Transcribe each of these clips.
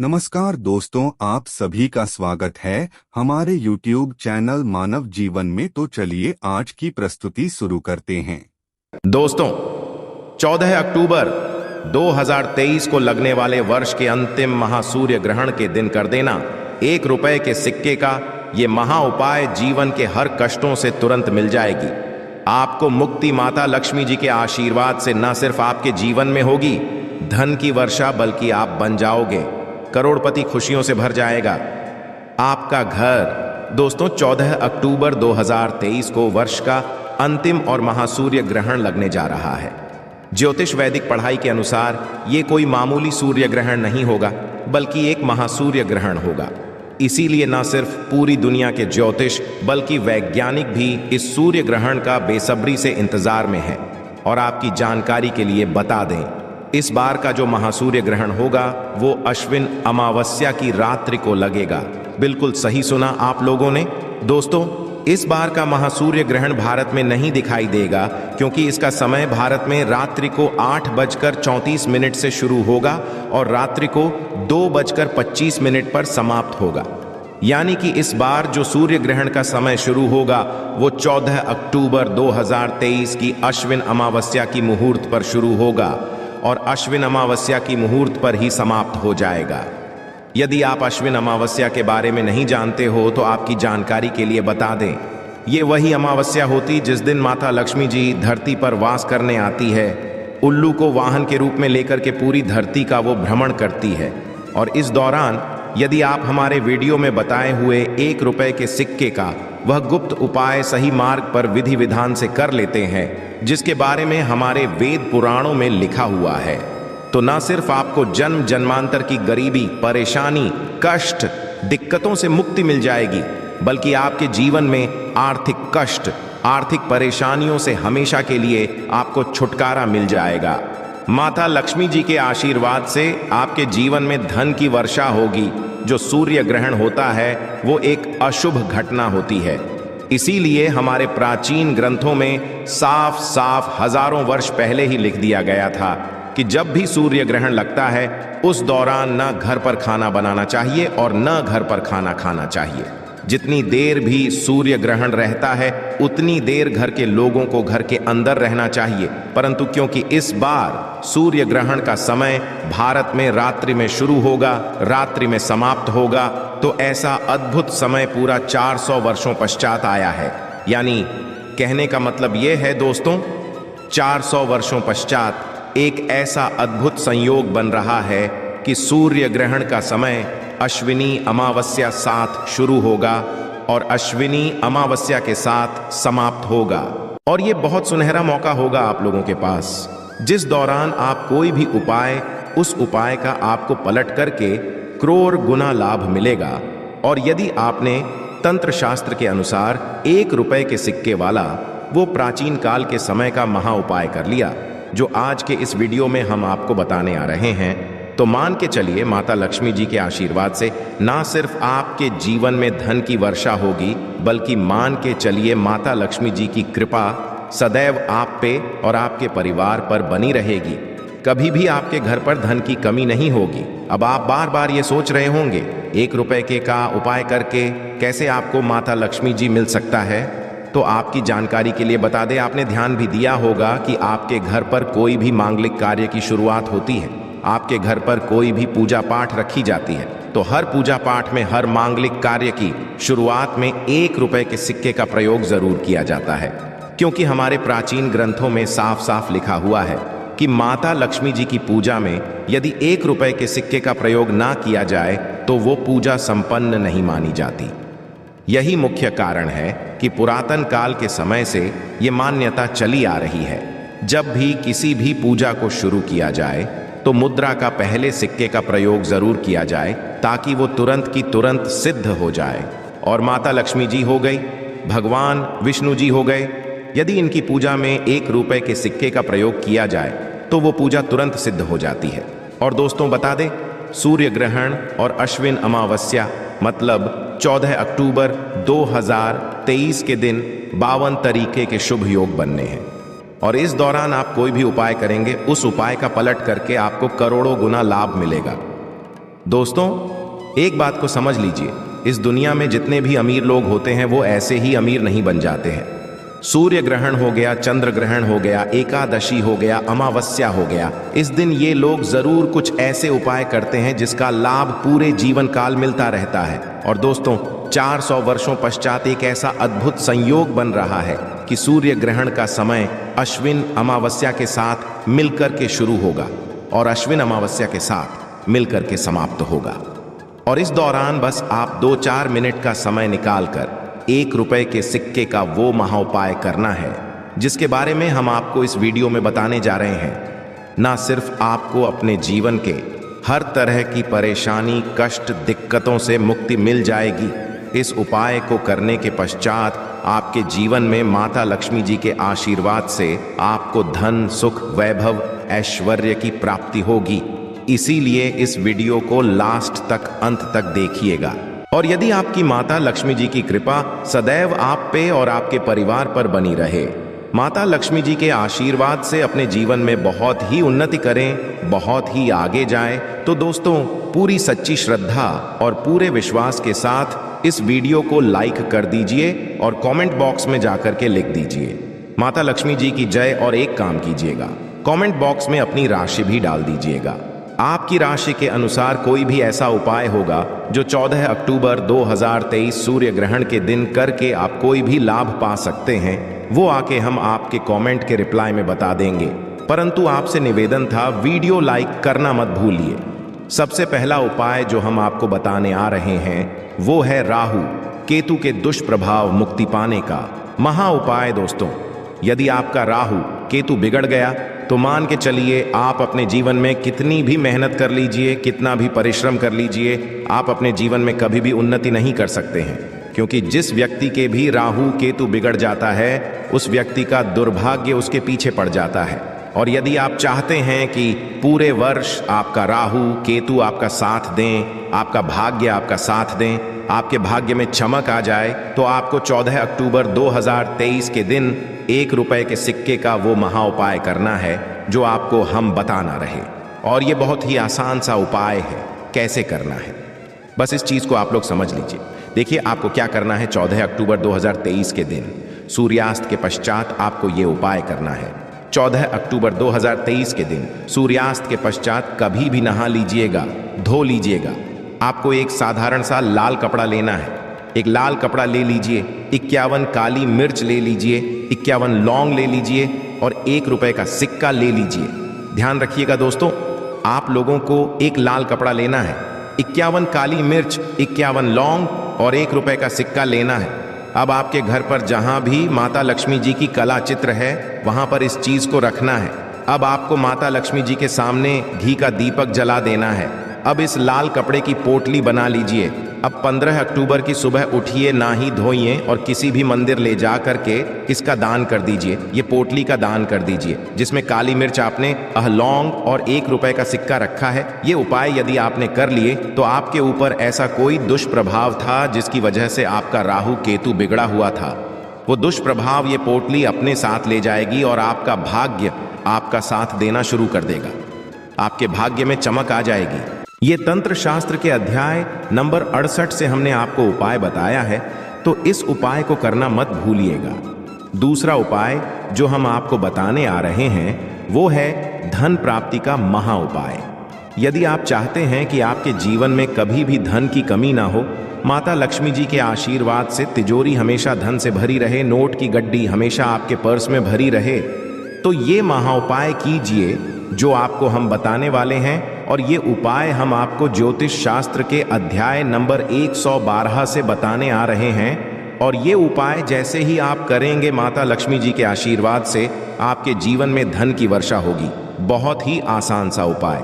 नमस्कार दोस्तों, आप सभी का स्वागत है हमारे YouTube चैनल मानव जीवन में। तो चलिए आज की प्रस्तुति शुरू करते हैं। दोस्तों, 14 अक्टूबर 2023 को लगने वाले वर्ष के अंतिम महासूर्य ग्रहण के दिन कर देना 1 रुपए के सिक्के का ये महा उपाय जीवन के हर कष्टों से तुरंत मिल जाएगी। आपको मुक्ति माता लक्ष्मी जी के आशीर्वाद से न सिर्फ आपके जीवन में होगी धन की वर्षा, बल्कि आप बन जाओगे करोड़पति। खुशियों से भर जाएगा आपका घर। दोस्तों, 14 अक्टूबर 2023 को वर्ष का अंतिम और महासूर्य ग्रहण लगने जा रहा है। ज्योतिष वैदिक पढ़ाई के अनुसार ये कोई मामूली सूर्य ग्रहण नहीं होगा, बल्कि एक महासूर्य ग्रहण होगा। इसीलिए न सिर्फ पूरी दुनिया के ज्योतिष बल्कि वैज्ञानिक भी इस सूर्य ग्रहण का बेसब्री से इंतजार में है। और आपकी जानकारी के लिए बता दें, इस बार का जो महासूर्य ग्रहण होगा वो अश्विन अमावस्या की रात्रि को लगेगा। बिल्कुल सही सुना आप लोगों ने। दोस्तों, इस बार का महासूर्य ग्रहण भारत में नहीं दिखाई देगा, क्योंकि इसका समय भारत में रात्रि को 8:34 से शुरू होगा और रात्रि को 2:25 पर समाप्त होगा। यानी कि इस बार जो सूर्य ग्रहण का समय शुरू होगा वो 14 अक्टूबर 2023 की अश्विन अमावस्या की मुहूर्त पर शुरू होगा और अश्विन अमावस्या की मुहूर्त पर ही समाप्त हो जाएगा। यदि आप अश्विन अमावस्या के बारे में नहीं जानते हो तो आपकी जानकारी के लिए बता दें, ये वही अमावस्या होती जिस दिन माता लक्ष्मी जी धरती पर वास करने आती है। उल्लू को वाहन के रूप में लेकर के पूरी धरती का वो भ्रमण करती है। और इस दौरान यदि आप हमारे वीडियो में बताए हुए 1 रुपए के सिक्के का वह गुप्त उपाय सही मार्ग पर विधि विधान से कर लेते हैं, जिसके बारे में हमारे वेद पुराणों में लिखा हुआ है, तो न सिर्फ आपको जन्म जन्मांतर की गरीबी, परेशानी, कष्ट, दिक्कतों से मुक्ति मिल जाएगी, बल्कि आपके जीवन में आर्थिक कष्ट, आर्थिक परेशानियों से हमेशा के लिए आपको छुटकारा मिल जाएगा। माता लक्ष्मी जी के आशीर्वाद से आपके जीवन में धन की वर्षा होगी। जो सूर्य ग्रहण होता है वो एक अशुभ घटना होती है। इसीलिए हमारे प्राचीन ग्रंथों में साफ साफ हजारों वर्ष पहले ही लिख दिया गया था कि जब भी सूर्य ग्रहण लगता है उस दौरान न घर पर खाना बनाना चाहिए और न घर पर खाना खाना चाहिए। जितनी देर भी सूर्य ग्रहण रहता है उतनी देर घर के लोगों को घर के अंदर रहना चाहिए। परंतु क्योंकि इस बार सूर्य ग्रहण का समय भारत में रात्रि में शुरू होगा, रात्रि में समाप्त होगा, तो ऐसा अद्भुत समय पूरा 400 वर्षों पश्चात आया है। यानी कहने का मतलब यह है दोस्तों, 400 वर्षों पश्चात एक ऐसा अद्भुत संयोग बन रहा है कि सूर्य ग्रहण का समय अश्विनी अमावस्या साथ शुरू होगा और अश्विनी अमावस्या के साथ समाप्त होगा। और ये बहुत सुनहरा मौका होगा आप लोगों के पास, जिस दौरान आप कोई भी उपाय, उस उपाय का आपको पलट करके करोड़ गुना लाभ मिलेगा। और यदि आपने तंत्र शास्त्र के अनुसार 1 रुपए के सिक्के वाला वो प्राचीन काल के समय का महा उपाय कर लिया, जो आज के इस वीडियो में हम आपको बताने आ रहे हैं, तो मान के चलिए माता लक्ष्मी जी के आशीर्वाद से ना सिर्फ आपके जीवन में धन की वर्षा होगी, बल्कि मान के चलिए माता लक्ष्मी जी की कृपा सदैव आप पे और आपके परिवार पर बनी रहेगी। कभी भी आपके घर पर धन की कमी नहीं होगी। अब आप बार बार ये सोच रहे होंगे 1 रुपए के का उपाय करके कैसे आपको माता लक्ष्मी जी मिल सकता है। तो आपकी जानकारी के लिए बता दें, आपने ध्यान भी दिया होगा कि आपके घर पर कोई भी मांगलिक कार्य की शुरुआत होती है, आपके घर पर कोई भी पूजा पाठ रखी जाती है, तो हर पूजा पाठ में, हर मांगलिक कार्य की शुरुआत में 1 रुपए के सिक्के का प्रयोग जरूर किया जाता है। क्योंकि हमारे प्राचीन ग्रंथों में साफ साफ लिखा हुआ है कि माता लक्ष्मी जी की पूजा में यदि 1 रुपए के सिक्के का प्रयोग ना किया जाए तो वो पूजा संपन्न नहीं मानी जाती। यही मुख्य कारण है कि पुरातन काल के समय से ये मान्यता चली आ रही है, जब भी किसी भी पूजा को शुरू किया जाए तो मुद्रा का पहले सिक्के का प्रयोग जरूर किया जाए, ताकि वो तुरंत की तुरंत सिद्ध हो जाए। और माता लक्ष्मी जी हो गई, भगवान विष्णु जी हो गए, यदि इनकी पूजा में 1 रुपए के सिक्के का प्रयोग किया जाए तो वो पूजा तुरंत सिद्ध हो जाती है। और दोस्तों बता दें, सूर्य ग्रहण और अश्विन अमावस्या मतलब 14 अक्टूबर 2023 के दिन 52 तरीके के शुभ योग बनने हैं। और इस दौरान आप कोई भी उपाय करेंगे, उस उपाय का पलट करके आपको करोड़ों गुना लाभ मिलेगा। दोस्तों, एक बात को समझ लीजिए, इस दुनिया में जितने भी अमीर लोग होते हैं वो ऐसे ही अमीर नहीं बन जाते हैं। सूर्य ग्रहण हो गया, चंद्र ग्रहण हो गया, एकादशी हो गया, अमावस्या हो गया, इस दिन ये लोग जरूर कुछ ऐसे उपाय करते हैं जिसका लाभ पूरे जीवन काल मिलता रहता है। और दोस्तों, 400 वर्षों पश्चात एक ऐसा अद्भुत संयोग बन रहा है कि सूर्य ग्रहण का समय अश्विन अमावस्या के साथ मिलकर के शुरू होगा और अश्विन अमावस्या के साथ मिलकर के समाप्त होगा। और इस दौरान बस आप 2-4 मिनट का समय निकालकर 1 रुपए के सिक्के का वो महाउपाय करना है जिसके बारे में हम आपको इस वीडियो में बताने जा रहे हैं। ना सिर्फ आपको अपने जीवन के हर तरह की परेशानी, कष्ट, दिक्कतों से मुक्ति मिल जाएगी, इस उपाय को करने के पश्चात आपके जीवन में माता लक्ष्मी जी के आशीर्वाद से आपको धन, सुख, वैभव, ऐश्वर्य की प्राप्ति होगी। इसीलिए इस वीडियो को लास्ट तक, अंत तक देखिएगा। और यदि आपकी माता लक्ष्मी जी की कृपा सदैव आप पे और आपके परिवार पर बनी रहे, माता लक्ष्मी जी के आशीर्वाद से अपने जीवन में बहुत ही उन्नति करें, बहुत ही आगे जाएं, तो दोस्तों, पूरी सच्ची श्रद्धा और पूरे विश्वास के साथ इस वीडियो को लाइक कर दीजिए और कमेंट बॉक्स में जाकर के लिख दीजिए माता लक्ष्मी जी की जय। और एक काम कीजिएगा, कमेंट बॉक्स में अपनी राशि भी डाल दीजिएगा। आपकी राशि के अनुसार कोई भी ऐसा उपाय होगा जो 14 अक्टूबर 2023 सूर्य ग्रहण के दिन करके आप कोई भी लाभ पा सकते हैं, वो आके हम आपके कमेंट के रिप्लाई में बता देंगे। परंतु आपसे निवेदन था, वीडियो लाइक करना मत भूलिए। सबसे पहला उपाय जो हम आपको बताने आ रहे हैं वो है राहु केतु के दुष्प्रभाव मुक्ति पाने का महा उपाय। दोस्तों, यदि आपका राहु केतु बिगड़ गया तो मान के चलिए आप अपने जीवन में कितनी भी मेहनत कर लीजिए, कितना भी परिश्रम कर लीजिए, आप अपने जीवन में कभी भी उन्नति नहीं कर सकते हैं। क्योंकि जिस व्यक्ति के भी राहु केतु बिगड़ जाता है, उस व्यक्ति का दुर्भाग्य उसके पीछे पड़ जाता है। और यदि आप चाहते हैं कि पूरे वर्ष आपका राहु केतु आपका साथ दें, आपका भाग्य आपका साथ दें, आपके भाग्य में चमक आ जाए, तो आपको 14 अक्टूबर 2023 के दिन 1 रुपए के सिक्के का वो महा उपाय करना है जो आपको हम बताना रहे। और ये बहुत ही आसान सा उपाय है, कैसे करना है बस इस चीज को आप लोग समझ लीजिए। देखिए, आपको क्या करना है, 14 अक्टूबर 2023 के दिन सूर्यास्त के पश्चात आपको ये उपाय करना है। 14 अक्टूबर 2023 के दिन सूर्यास्त के पश्चात कभी भी नहा लीजिएगा, धो लीजिएगा। आपको एक साधारण सा लाल कपड़ा लेना है। एक लाल कपड़ा ले लीजिए, 51 काली मिर्च ले लीजिए, 51 लौंग ले लीजिए और 1 रुपए का सिक्का ले लीजिए। ध्यान रखिएगा दोस्तों, आप लोगों को एक लाल कपड़ा लेना है, 51 काली मिर्च, 51 लौंग और 1 रुपए का सिक्का लेना है। अब आपके घर पर जहां भी माता लक्ष्मी जी की कला चित्र है, वहां पर इस चीज को रखना है। अब आपको माता लक्ष्मी जी के सामने घी का दीपक जला देना है। अब इस लाल कपड़े की पोटली बना लीजिए। अब 15 अक्टूबर की सुबह उठिए, नहा धोइए और किसी भी मंदिर ले जा करके इसका दान कर दीजिए। ये पोटली का दान कर दीजिए जिसमें काली मिर्च आपने, लौंग और 1 रुपए का सिक्का रखा है। ये उपाय यदि आपने कर लिए तो आपके ऊपर ऐसा कोई दुष्प्रभाव था जिसकी वजह से आपका राहु केतु बिगड़ा हुआ था, वो दुष्प्रभाव ये पोटली अपने साथ ले जाएगी और आपका भाग्य आपका साथ देना शुरू कर देगा। आपके भाग्य में चमक आ जाएगी। ये तंत्र शास्त्र के अध्याय नंबर 68 से हमने आपको उपाय बताया है, तो इस उपाय को करना मत भूलिएगा। दूसरा उपाय जो हम आपको बताने आ रहे हैं वो है धन प्राप्ति का महा उपाय। यदि आप चाहते हैं कि आपके जीवन में कभी भी धन की कमी ना हो, माता लक्ष्मी जी के आशीर्वाद से तिजोरी हमेशा धन से भरी रहे, नोट की गड्डी हमेशा आपके पर्स में भरी रहे, तो ये महा उपाय कीजिए जो आपको हम बताने वाले हैं। और ये उपाय हम आपको ज्योतिष शास्त्र के अध्याय नंबर 112 से बताने आ रहे हैं। और ये उपाय जैसे ही आप करेंगे, माता लक्ष्मी जी के आशीर्वाद से आपके जीवन में धन की वर्षा होगी। बहुत ही आसान सा उपाय।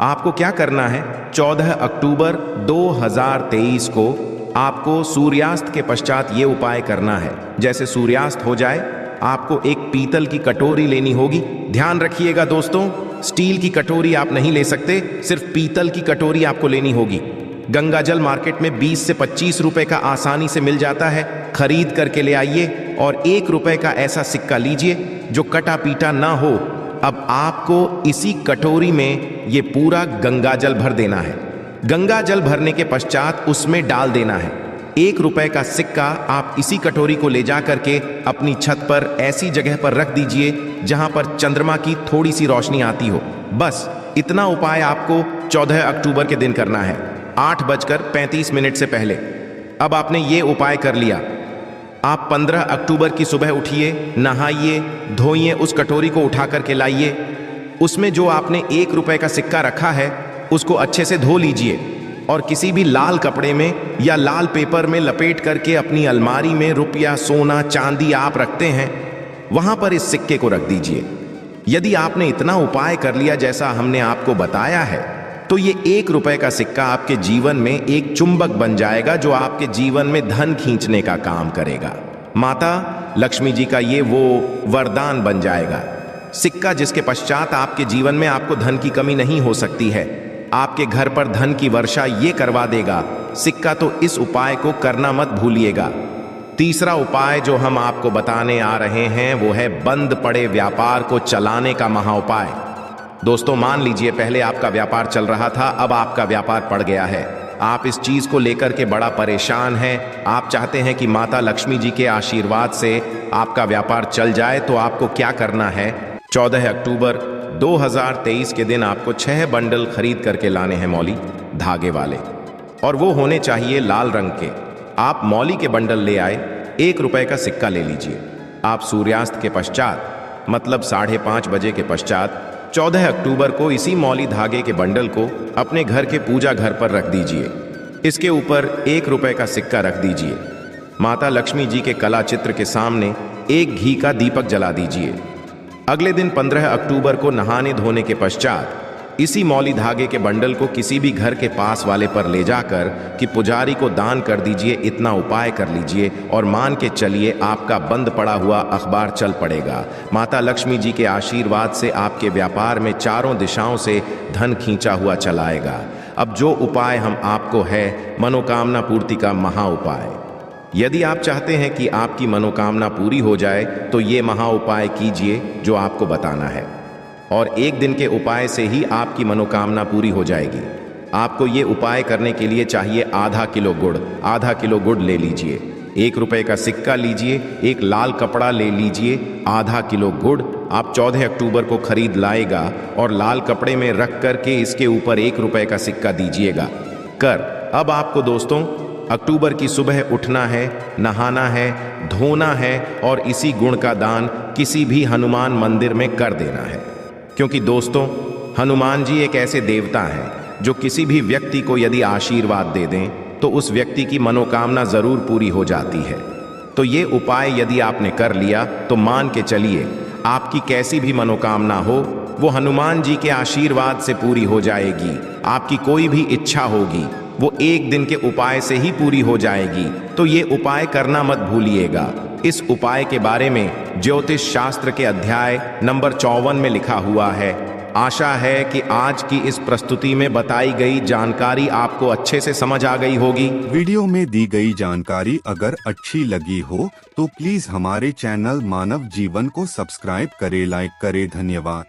आपको क्या करना है, 14 अक्टूबर 2023 को आपको सूर्यास्त के पश्चात ये उपाय करना है। जैसे सूर्यास्त हो जाए, आपको एक पीतल की कटोरी लेनी होगी। ध्यान रखिएगा दोस्तों, स्टील की कटोरी आप नहीं ले सकते, सिर्फ पीतल की कटोरी आपको लेनी होगी। गंगा जल मार्केट में 20 से 25 रुपए का आसानी से मिल जाता है, खरीद करके ले आइए। और 1 रुपए का ऐसा सिक्का लीजिए जो कटा पीटा ना हो। अब आपको इसी कटोरी में ये पूरा गंगा जल भर देना है। गंगा जल भरने के पश्चात उसमें डाल देना है। 1 रुपए का सिक्का आप इसी कटोरी को ले जा करके अपनी छत पर ऐसी जगह पर रख दीजिए जहां पर चंद्रमा की थोड़ी सी रोशनी आती हो। बस इतना उपाय आपको 14 अक्टूबर के दिन करना है, 8:35 से पहले। अब आपने ये उपाय कर लिया। आप 15 अक्टूबर की सुबह उठिए, नहाइए, धोइए, उस कटोरी को उठा करके लाइए। उसमें जो आपने 1 रुपए का सिक्का रखा है उसको अच्छे से धो लीजिए और किसी भी लाल कपड़े में या लाल पेपर में लपेट करके अपनी अलमारी में रुपया, सोना, चांदी आप रखते हैं वहां पर इस सिक्के को रख दीजिए। यदि आपने इतना उपाय कर लिया जैसा हमने आपको बताया है तो ये 1 रुपए का सिक्का आपके जीवन में एक चुंबक बन जाएगा जो आपके जीवन में धन खींचने का काम करेगा। माता लक्ष्मी जी का ये वो वरदान बन जाएगा। सिक्का जिसके पश्चात आपके जीवन में आपको धन की कमी नहीं हो सकती है, आपके घर पर धन की वर्षा ये करवा देगा सिक्का। तो इस उपाय को करना मत भूलिएगा। तीसरा उपाय जो हम आपको बताने आ रहे हैं वो है बंद पड़े व्यापार को चलाने का महाउपाय। दोस्तों मान लीजिए पहले आपका व्यापार चल रहा था, अब आपका व्यापार पड़ गया है। आप इस चीज को लेकर के बड़ा परेशान हैं। आप चाहते हैं कि माता लक्ष्मी जी के आशीर्वाद से आपका व्यापार चल जाए। तो आपको क्या करना है, 14 अक्टूबर 2023 के दिन आपको 6 बंडल खरीद करके लाने हैं मौली धागे वाले, और वो होने चाहिए लाल रंग के। आप मौली के बंडल ले आए, 1 रुपए का सिक्का ले लीजिए। आप सूर्यास्त के पश्चात मतलब 5:30 बजे के पश्चात 14 अक्टूबर को इसी मौली धागे के बंडल को अपने घर के पूजा घर पर रख दीजिए। इसके ऊपर 1 रुपए का सिक्का रख दीजिए। माता लक्ष्मी जी के कला चित्र के सामने एक घी का दीपक जला दीजिए। अगले दिन 15 अक्टूबर को नहाने धोने के पश्चात इसी मौली धागे के बंडल को किसी भी घर के पास वाले पर ले जाकर कि पुजारी को दान कर दीजिए। इतना उपाय कर लीजिए और मान के चलिए आपका बंद पड़ा हुआ अखबार चल पड़ेगा। माता लक्ष्मी जी के आशीर्वाद से आपके व्यापार में चारों दिशाओं से धन खींचा हुआ चलाएगा। अब जो उपाय हम आपको है मनोकामना पूर्ति का महा उपाय। यदि आप चाहते हैं कि आपकी मनोकामना पूरी हो जाए तो ये महा उपाय कीजिए जो आपको बताना है, और 1 दिन के उपाय से ही आपकी मनोकामना पूरी हो जाएगी। आपको ये उपाय करने के लिए चाहिए आधा किलो गुड़ ले लीजिए, 1 रुपए का सिक्का लीजिए, एक लाल कपड़ा ले लीजिए, आधा किलो गुड़ आप 14 अक्टूबर को खरीद लाएगा और लाल कपड़े में रख करके इसके ऊपर 1 रुपए का सिक्का दीजिएगा। अब आपको दोस्तों अक्टूबर की सुबह उठना है, नहाना है, धोना है और इसी गुण का दान किसी भी हनुमान मंदिर में कर देना है। क्योंकि दोस्तों हनुमान जी एक ऐसे देवता हैं जो किसी भी व्यक्ति को यदि आशीर्वाद दे दें तो उस व्यक्ति की मनोकामना जरूर पूरी हो जाती है। तो ये उपाय यदि आपने कर लिया तो मान के चलिए आपकी कैसी भी मनोकामना हो वो हनुमान जी के आशीर्वाद से पूरी हो जाएगी। आपकी कोई भी इच्छा होगी वो 1 दिन के उपाय से ही पूरी हो जाएगी। तो ये उपाय करना मत भूलिएगा। इस उपाय के बारे में ज्योतिष शास्त्र के अध्याय नंबर 54 में लिखा हुआ है। आशा है कि आज की इस प्रस्तुति में बताई गई जानकारी आपको अच्छे से समझ आ गई होगी। वीडियो में दी गई जानकारी अगर अच्छी लगी हो तो प्लीज हमारे चैनल मानव जीवन को सब्सक्राइब करें, लाइक करें। धन्यवाद।